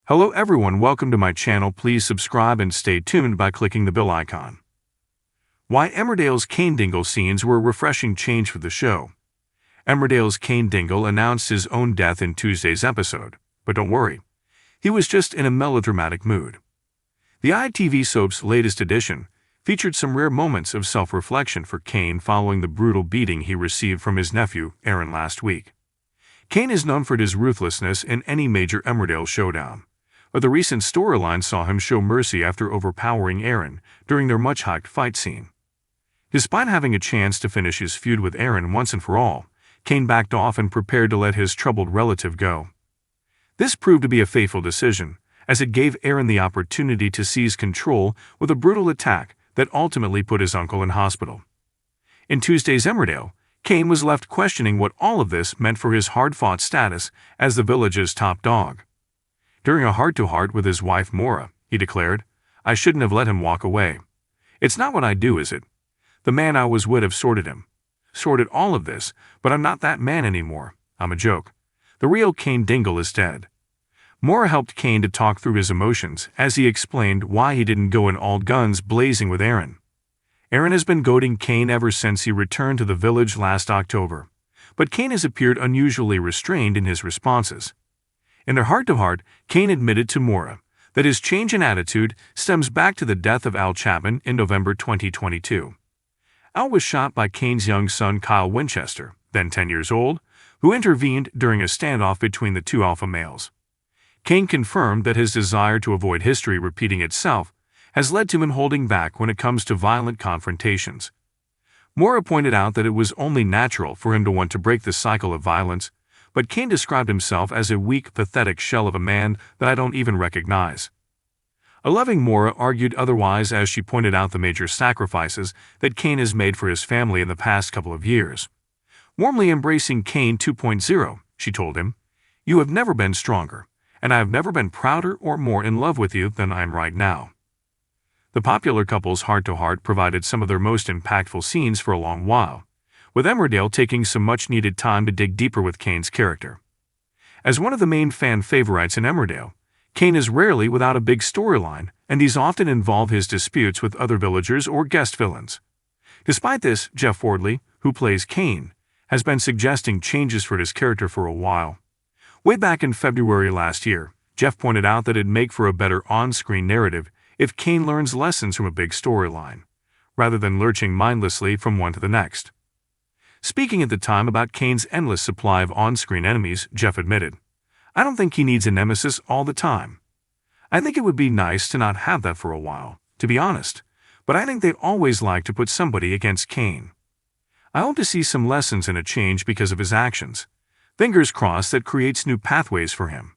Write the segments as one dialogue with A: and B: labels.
A: Hello everyone, welcome to my channel. Please subscribe and stay tuned by clicking the bell icon. Why Emmerdale's Cain Dingle scenes were a refreshing change for the show. Emmerdale's Cain Dingle announced his own death in Tuesday's episode, but don't worry, he was just in a melodramatic mood. The ITV soap's latest edition featured some rare moments of self-reflection for Cain following the brutal beating he received from his nephew, Aaron, last week. Cain is known for his ruthlessness in any major Emmerdale showdown, but the recent storyline saw him show mercy after overpowering Aaron during their much-hyped fight scene. Despite having a chance to finish his feud with Aaron once and for all, Cain backed off and prepared to let his troubled relative go. This proved to be a fateful decision, as it gave Aaron the opportunity to seize control with a brutal attack that ultimately put his uncle in hospital. In Tuesday's Emmerdale, Cain was left questioning what all of this meant for his hard-fought status as the village's top dog. During a heart-to-heart with his wife Maura, he declared, "I shouldn't have let him walk away. It's not what I do, is it? The man I was would have sorted all of this, but I'm not that man anymore. I'm a joke. The real Cain Dingle is dead." Maura helped Cain to talk through his emotions as he explained why he didn't go in all guns blazing with Aaron. Aaron has been goading Cain ever since he returned to the village last October, but Cain has appeared unusually restrained in his responses. In their heart-to-heart, Cain admitted to Maura that his change in attitude stems back to the death of Al Chapman in November 2022. Al was shot by Cain's young son Kyle Winchester, then 10 years old, who intervened during a standoff between the two alpha males. Cain confirmed that his desire to avoid history repeating itself has led to him holding back when it comes to violent confrontations. Maura pointed out that it was only natural for him to want to break the cycle of violence, but Cain described himself as a weak, pathetic shell of a man that I don't even recognize. A loving Maura argued otherwise as she pointed out the major sacrifices that Cain has made for his family in the past couple of years. Warmly embracing Cain 2.0, she told him, "You have never been stronger, and I have never been prouder or more in love with you than I am right now." The popular couple's heart-to-heart provided some of their most impactful scenes for a long while, with Emmerdale taking some much-needed time to dig deeper with Cain's character. As one of the main fan favorites in Emmerdale, Cain is rarely without a big storyline, and these often involve his disputes with other villagers or guest villains. Despite this, Jeff Wardley, who plays Cain, has been suggesting changes for his character for a while. Way back in February last year, Jeff pointed out that it'd make for a better on-screen narrative if Cain learns lessons from a big storyline, rather than lurching mindlessly from one to the next. Speaking at the time about Cain's endless supply of on-screen enemies, Jeff admitted, "I don't think he needs a nemesis all the time. I think it would be nice to not have that for a while, to be honest, but I think they'd always like to put somebody against Cain. I hope to see some lessons and a change because of his actions. Fingers crossed that creates new pathways for him.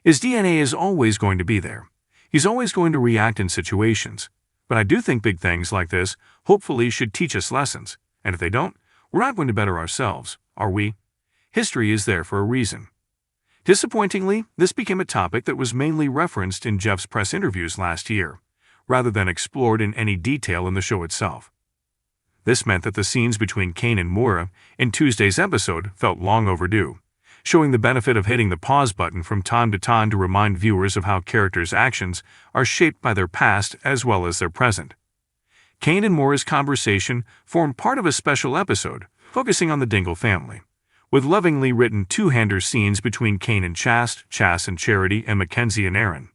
A: His DNA is always going to be there. He's always going to react in situations, but I do think big things like this hopefully should teach us lessons, and if they don't, we're not going to better ourselves, are we? History is there for a reason." Disappointingly, this became a topic that was mainly referenced in Jeff's press interviews last year, rather than explored in any detail in the show itself. This meant that the scenes between Cain and Maura in Tuesday's episode felt long overdue, showing the benefit of hitting the pause button from time to time to remind viewers of how characters' actions are shaped by their past as well as their present. Cain and Maura's conversation formed part of a special episode focusing on the Dingle family, with lovingly written two-hander scenes between Cain and Chas and Charity, and Mackenzie and Aaron.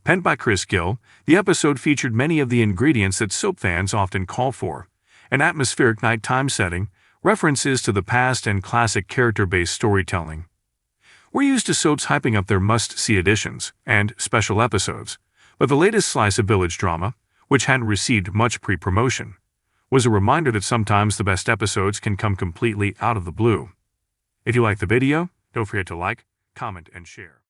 A: Penned by Chris Gill, the episode featured many of the ingredients that soap fans often call for: an atmospheric nighttime setting, references to the past, and classic character-based storytelling. We're used to soaps hyping up their must-see editions and special episodes, but the latest slice of village drama, which hadn't received much pre-promotion, was a reminder that sometimes the best episodes can come completely out of the blue. If you like the video, don't forget to like, comment, and share.